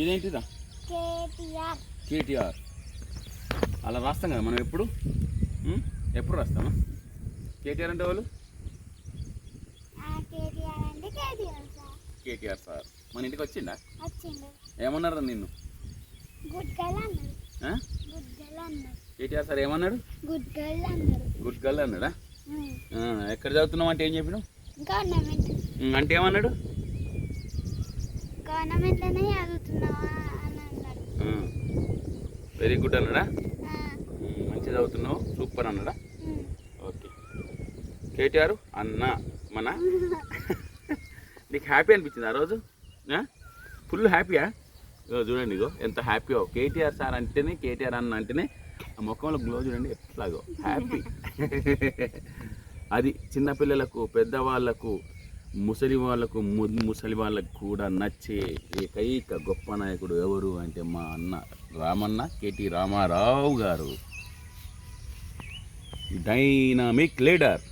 ఇదేంటిదా? కేటీఆర్. అలా రాస్తాం కదా మనం ఎప్పుడు ఎప్పుడు రాస్తామా? కేటీఆర్ అంటే వాళ్ళు కేటీఆర్ సార్ మన ఇంటికి వచ్చిండా? ఏమన్నారు నిన్ను? కేటీఆర్ సార్ ఏమన్నాడు? గుడ్ గర్ల్ అన్నాడా? ఎక్కడ చదువుతున్నావు అంటే ఏం చెప్పినావు? అంటే ఏమన్నాడు? వెరీ గుడ్ అన్నాడా? మంచిగా చదువుతున్నావు, సూపర్ అన్నాడా? ఓకే. కేటీఆర్ అన్న మన నీకు హ్యాపీ అనిపించింది ఆ రోజు? ఫుల్ హ్యాపీయా? చూడండి ఇగో ఎంత హ్యాపీయో. కేటీఆర్ సార్ అంటేనే, కేటీఆర్ అన్న అంటేనే ఆ ముఖంలో గ్లో చూడండి ఎట్లాగో హ్యాపీ. అది చిన్నపిల్లలకు, పెద్దవాళ్ళకు, ముసలి వాళ్ళకు కూడా నచ్చే ఏకైక గొప్ప నాయకుడు ఎవరు అంటే మా అన్న రామన్న, కేటీ రామారావు గారు. Dynamic leader.